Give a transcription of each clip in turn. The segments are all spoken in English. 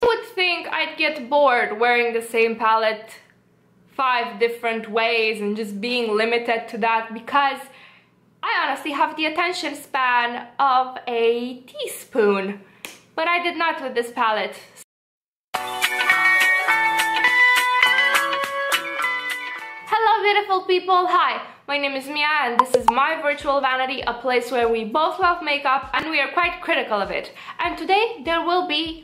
would think I'd get bored wearing the same palette 5 different ways and just being limited to that, because I honestly have the attention span of a teaspoon. But I did not with this palette. Hello beautiful people, hi, my name is Mia and this is my virtual vanity, a place where we both love makeup and we are quite critical of it. And today there will be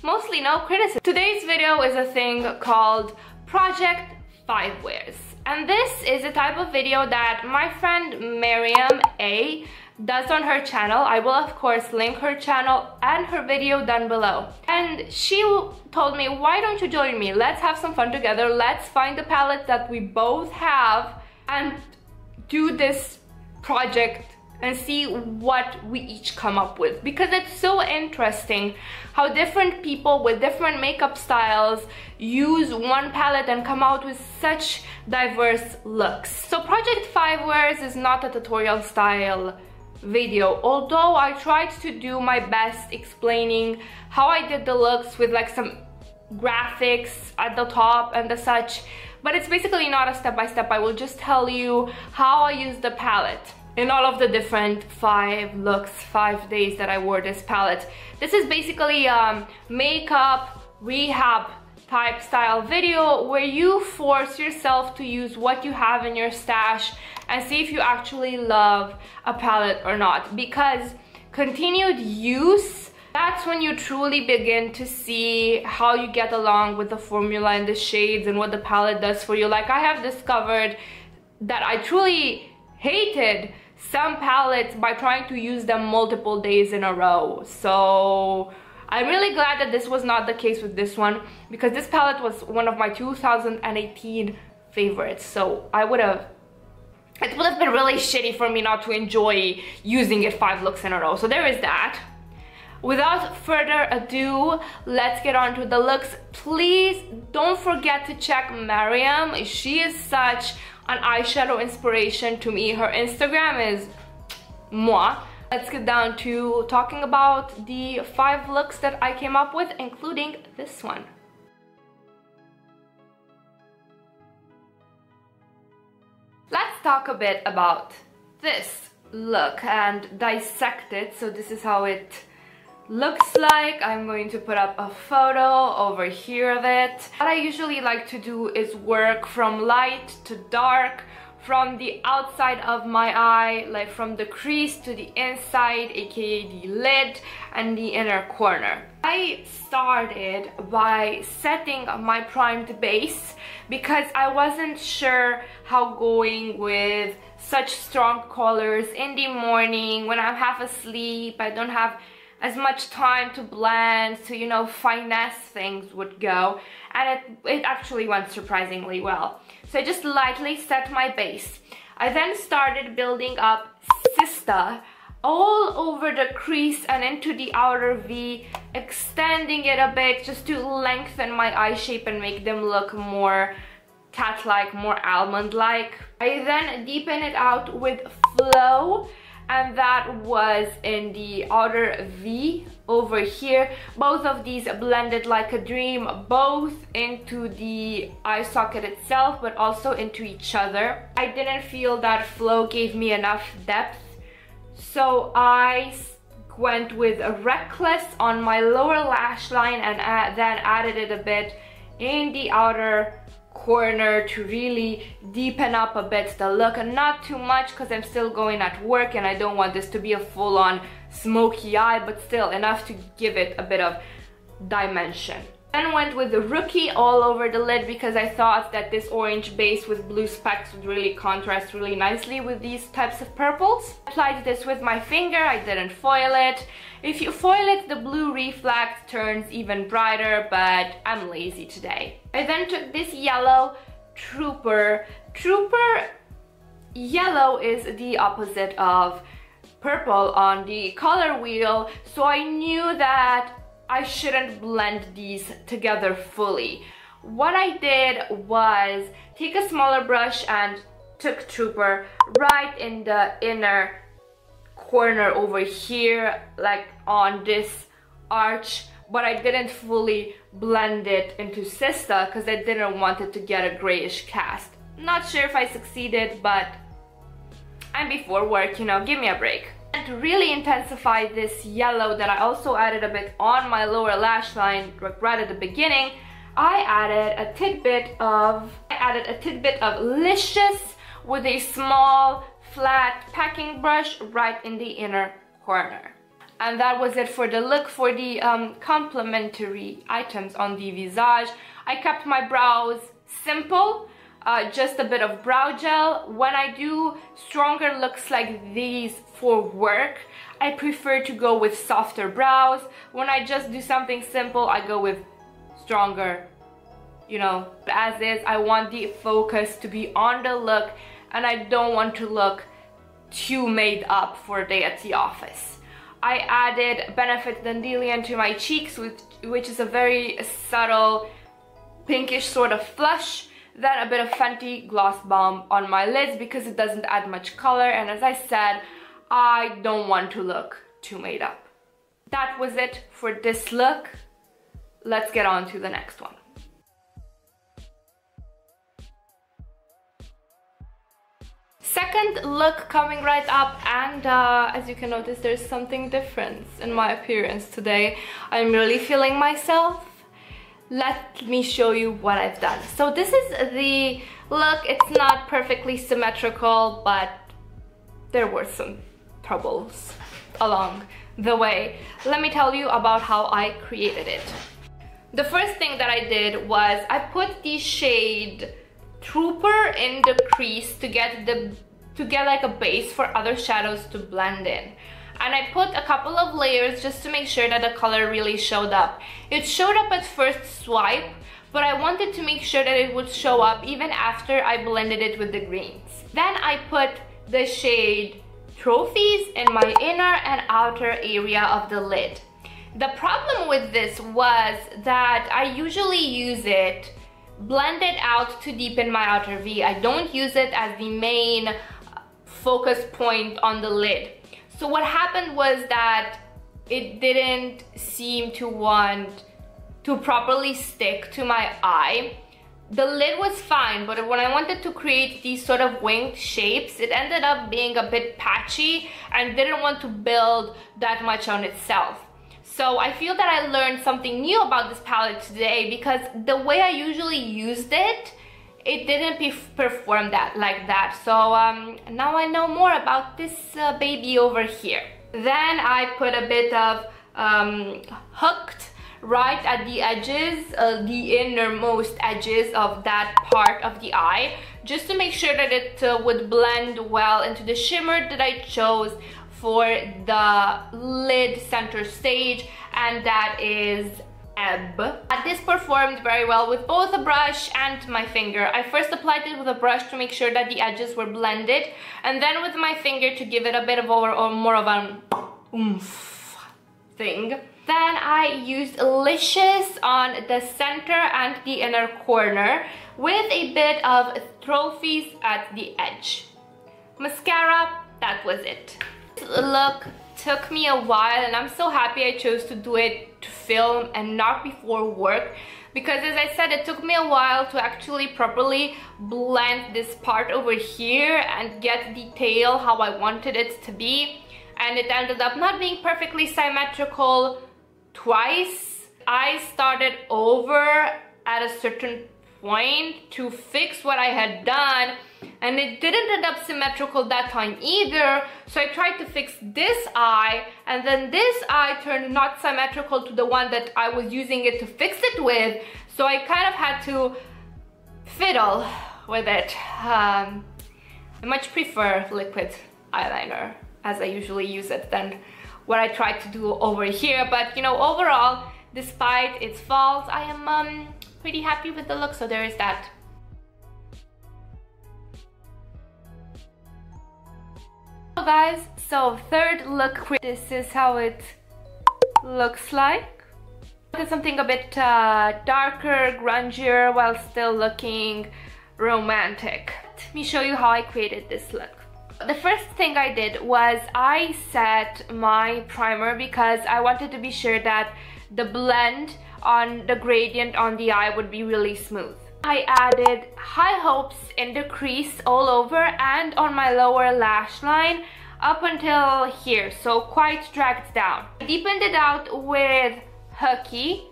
mostly no criticism. Today's video is a thing called Project 5 Wears. And this is a type of video that my friend Mariam A does on her channel. I will of course link her channel and her video down below. And she told me, why don't you join me? Let's have some fun together. Let's find the palette that we both have and do this project and see what we each come up with, because it's so interesting how different people with different makeup styles use one palette and come out with such diverse looks. So Project 5 Wears is not a tutorial style video, although I tried to do my best explaining how I did the looks with like some graphics at the top and the such, but it's basically not a step-by-step. I will just tell you how I use the palette in all of the different 5 looks, 5 days that I wore this palette. This is basically a makeup rehab type style video where you force yourself to use what you have in your stash and see if you actually love a palette or not. Because continued use, that's when you truly begin to see how you get along with the formula and the shades and what the palette does for you. Like, I have discovered that I truly hated some palettes by trying to use them multiple days in a row. So I'm really glad that this was not the case with this one, because this palette was one of my 2018 favorites. So it would have been really shitty for me not to enjoy using it 5 looks in a row. So there is that. Without further ado, let's get on to the looks. Please don't forget to check Mariam. She is such an eyeshadow inspiration to me. Her Instagram is moi. Let's get down to talking about the 5 looks that I came up with, including this one. Let's talk a bit about this look and dissect it. So this is how it looks like. I'm going to put up a photo over here of it. What I usually like to do is work from light to dark, from the outside of my eye, like from the crease to the inside, aka the lid and the inner corner. I started by setting my primed base because I wasn't sure how going with such strong colors in the morning when I'm half asleep, I don't have as much time to blend, to, you know, finesse things would go, and it actually went surprisingly well. So I just lightly set my base. I then started building up Sista all over the crease and into the outer V, extending it a bit just to lengthen my eye shape and make them look more cat-like, more almond-like. I then deepen it out with Flow, and that was in the outer V over here. Both of these blended like a dream, both into the eye socket itself but also into each other. I didn't feel that Flow gave me enough depth, so I went with a Reckless on my lower lash line and then added it a bit in the outer corner to really deepen up a bit the look, and not too much because I'm still going at work and I don't want this to be a full-on smoky eye, but still enough to give it a bit of dimension. Then went with the Rookie all over the lid because I thought that this orange base with blue specks would really contrast really nicely with these types of purples. Applied this with my finger, I didn't foil it. If you foil it, the blue reflex turns even brighter, but I'm lazy today. I then took this yellow Trooper. Yellow is the opposite of purple on the color wheel, so I knew that I shouldn't blend these together fully. What I did was take a smaller brush and took Trooper right in the inner corner over here, like on this arch but I didn't fully blend it into Sista because I didn't want it to get a grayish cast. Not sure if I succeeded, but I'm before work, you know, give me a break. And to really intensify this yellow that I also added a bit on my lower lash line right at the beginning, I added a tidbit of Licious with a small flat packing brush right in the inner corner. And that was it for the look. For the complementary items on the visage, I kept my brows simple, just a bit of brow gel. When I do stronger looks like these for work, I prefer to go with softer brows. When I just do something simple, I go with stronger, you know, as is. I want the focus to be on the look, and I don't want to look too made up for a day at the office. I added Benefit Dandelion to my cheeks, which is a very subtle pinkish sort of flush. Then a bit of Fenty Gloss Bomb on my lids because it doesn't add much color, and as I said, I don't want to look too made up. That was it for this look. Let's get on to the next one. Second look coming right up, and as you can notice, there's something different in my appearance today. I'm really feeling myself. Let me show you what I've done. So this is the look. It's not perfectly symmetrical, but there were some troubles along the way. Let me tell you about how I created it. The first thing that I did was I put the shade Trooper in the crease to get like a base for other shadows to blend in. And I put a couple of layers just to make sure that the color really showed up. It showed up at first swipe, but I wanted to make sure that it would show up even after I blended it with the greens. Then I put the shade Trophies in my inner and outer area of the lid. The problem with this was that I usually use it blended out to deepen my outer V. I don't use it as the main focus point on the lid. So what happened was that it didn't seem to want to properly stick to my eye. The lid was fine, but when I wanted to create these sort of winged shapes, it ended up being a bit patchy and didn't want to build that much on itself. So I feel that I learned something new about this palette today, because the way I usually used it, it didn't perform like that. So now I know more about this baby over here. Then I put a bit of Hooked right at the edges, the innermost edges of that part of the eye, just to make sure that it would blend well into the shimmer that I chose for the lid center stage, and that is Ebb. This performed very well with both a brush and my finger. I first applied it with a brush to make sure that the edges were blended, and then with my finger to give it a bit of more of an oomph thing. Then I used Licious on the center and the inner corner with a bit of Trophies at the edge. Mascara, that was it. This look took me a while, and I'm so happy I chose to do it to film and not before work, because as I said, it took me a while to actually properly blend this part over here and get detail how I wanted it to be, and it ended up not being perfectly symmetrical twice. I started over at a certain point to fix what I had done, and it didn't end up symmetrical that time either. So I tried to fix this eye, and then this eye turned not symmetrical to the one that I was using it to fix it with. So I kind of had to fiddle with it. I much prefer liquid eyeliner as I usually use it than what I tried to do over here. But you know, overall, despite its faults, I am pretty happy with the look, so there is that. So guys, so third look, this is how it looks like. It's something a bit darker, grungier, while still looking romantic. Let me show you how I created this look. The first thing I did was I set my primer, because I wanted to be sure that the blend on the gradient on the eye would be really smooth. I added high hopes in the crease all over and on my lower lash line up until here, so quite dragged down. I deepened it out with Hooky,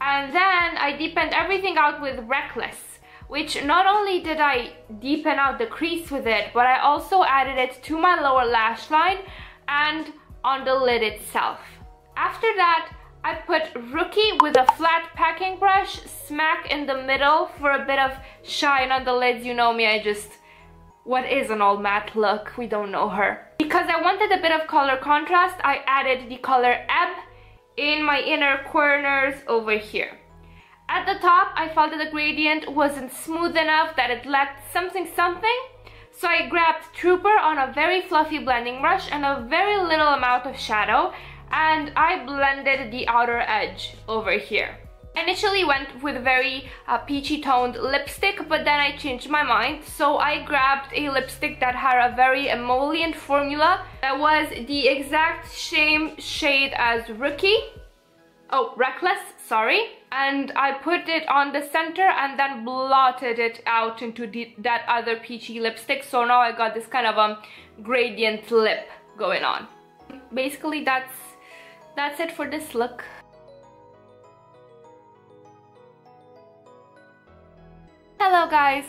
and then I deepened everything out with Reckless, which not only did I deepen out the crease with it, but I also added it to my lower lash line and on the lid itself. After that, I put Rookie with a flat packing brush smack in the middle for a bit of shine on the lids. You know me, what is an all matte look? We don't know her. Because I wanted a bit of color contrast, I added the color Ebb in my inner corners over here. At the top, I felt that the gradient wasn't smooth enough, that it lacked something. So I grabbed Trooper on a very fluffy blending brush and a very little amount of shadow, and I blended the outer edge over here. I initially went with very peachy toned lipstick, but then I changed my mind. So I grabbed a lipstick that had a very emollient formula that was the exact same shade as Reckless, sorry. And I put it on the center and then blotted it out into that other peachy lipstick. So now I got this kind of gradient lip going on. Basically, that's it for this look. Hello guys,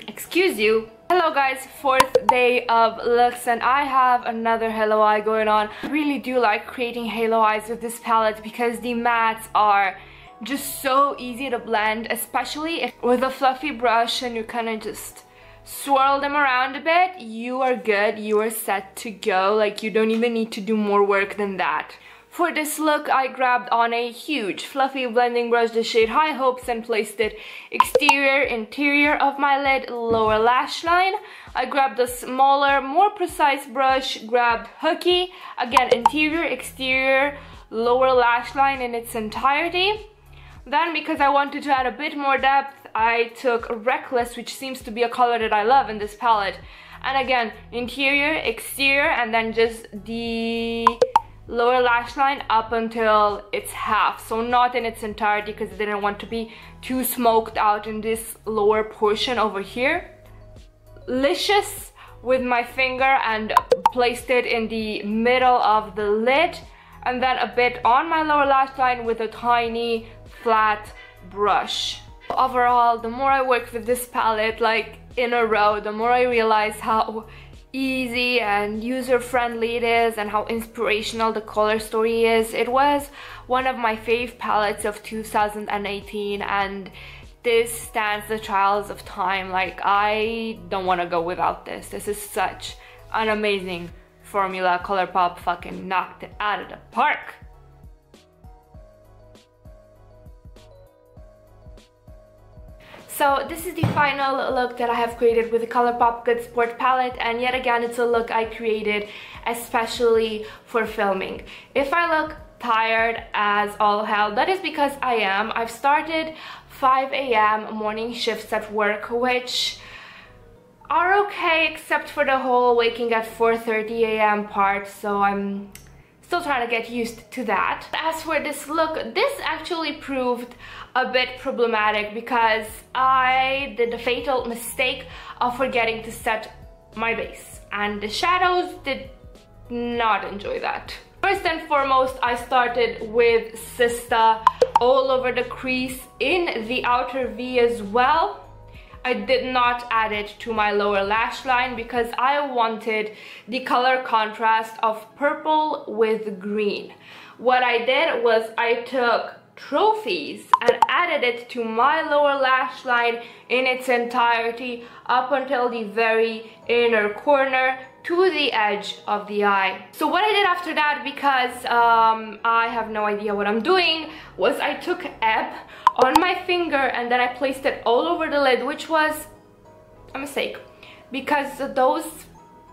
excuse you. Hello guys, 4th day of looks, and I have another halo eye going on. I really do like creating halo eyes with this palette because the mattes are just so easy to blend, especially with a fluffy brush and you kind of just swirl them around a bit. You are good, you are set to go. Like, you don't even need to do more work than that. For this look, I grabbed on a huge fluffy blending brush, the shade High Hopes, and placed it exterior, interior of my lid, lower lash line. I grabbed a smaller, more precise brush, grabbed Hooky, again interior, exterior, lower lash line in its entirety. Then, because I wanted to add a bit more depth, I took Reckless, which seems to be a color that I love in this palette. And again, interior, exterior, and then just the lower lash line up until it's half, so not in its entirety because I didn't want to be too smoked out in this lower portion over here. Licious with my finger and placed it in the middle of the lid, and then a bit on my lower lash line with a tiny flat brush. Overall, the more I work with this palette, like in a row, the more I realize how easy and user-friendly it is and how inspirational the color story is. It was one of my fave palettes of 2018, and this stands the trials of time. Like, I don't want to go without this. This is such an amazing formula. Colourpop fucking knocked it out of the park. So this is the final look that I have created with the Colourpop Good Sport palette, and yet again it's a look I created especially for filming. If I look tired as all hell, that is because I am. I've started 5 AM morning shifts at work, which are okay except for the whole waking at 4:30 AM part, so I'm still trying to get used to that. As for this look, this actually proved a bit problematic because I did the fatal mistake of forgetting to set my base, and the shadows did not enjoy that. First and foremost, I started with Sista all over the crease in the outer V as well. I did not add it to my lower lash line because I wanted the color contrast of purple with green. What I did was I took Trophies and added it to my lower lash line in its entirety up until the very inner corner to the edge of the eye. So what I did after that, because I have no idea what I'm doing, was I took Ebb on my finger and then I placed it all over the lid, which was a mistake because those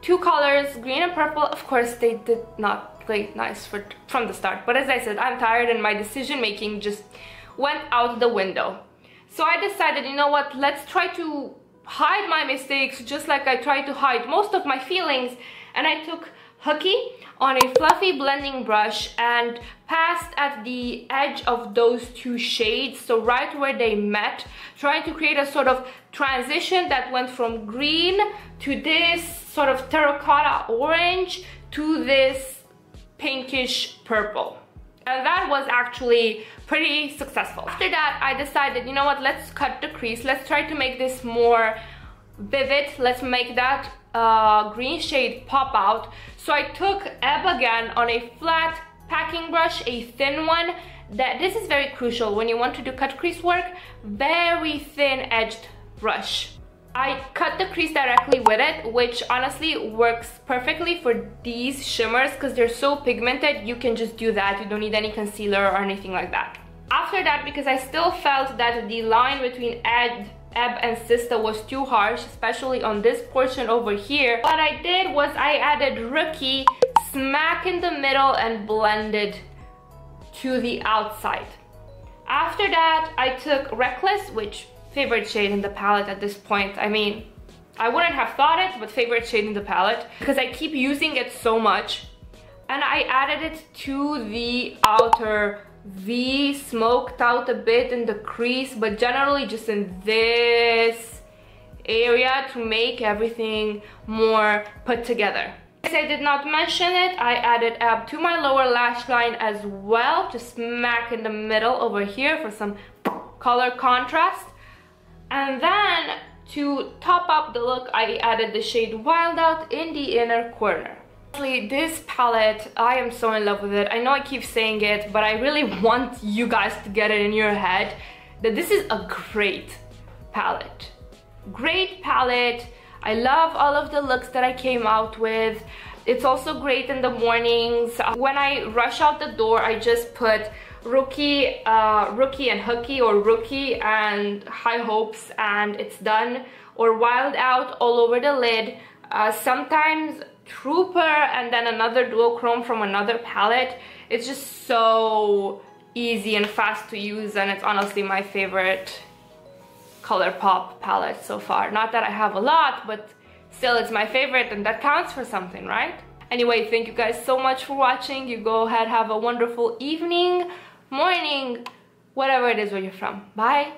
two colors, green and purple, of course they did not play nice from the start. But as I said, I'm tired and my decision making just went out the window. So I decided, you know what, let's try to hide my mistakes just like I tried to hide most of my feelings, and I took hooky on a fluffy blending brush and passed at the edge of those two shades, so right where they met, trying to create a sort of transition that went from green to this sort of terracotta orange to this pinkish purple. And that was actually pretty successful. After that, I decided, you know what, let's cut the crease. Let's try to make this more vivid. Let's make that green shade pop out. So I took Ebb again on a flat packing brush, a thin one. This is very crucial when you want to do cut crease work. Very thin edged brush. I cut the crease directly with it, which honestly works perfectly for these shimmers because they're so pigmented. You can just do that. You don't need any concealer or anything like that. After that, because I still felt that the line between Ebb and Sista was too harsh, especially on this portion over here, what I did was I added Rookie smack in the middle and blended to the outside. After that, I took Reckless, which favorite shade in the palette at this point. I mean, I wouldn't have thought it, but favorite shade in the palette because I keep using it so much. And I added it to the outer V, smoked out a bit in the crease, but generally just in this area to make everything more put together. As I did not mention it, I added Ebb to my lower lash line as well, just smack in the middle over here for some color contrast. And then to top up the look, I added the shade Wild Out in the inner corner. This palette, I am so in love with it. I know I keep saying it, but I really want you guys to get it in your head that this is a great palette. Great palette. I love all of the looks that I came out with. It's also great in the mornings. When I rush out the door, I just put Rookie and Hooky, or Rookie and High Hopes, and it's done. Or Wild Out all over the lid. Sometimes Trooper and then another duochrome from another palette. It's just so easy and fast to use, and it's honestly my favorite Colourpop palette so far. Not that I have a lot, but still it's my favorite, and that counts for something, right? Anyway, thank you guys so much for watching. You go ahead, have a wonderful evening, morning, whatever it is where you're from. Bye!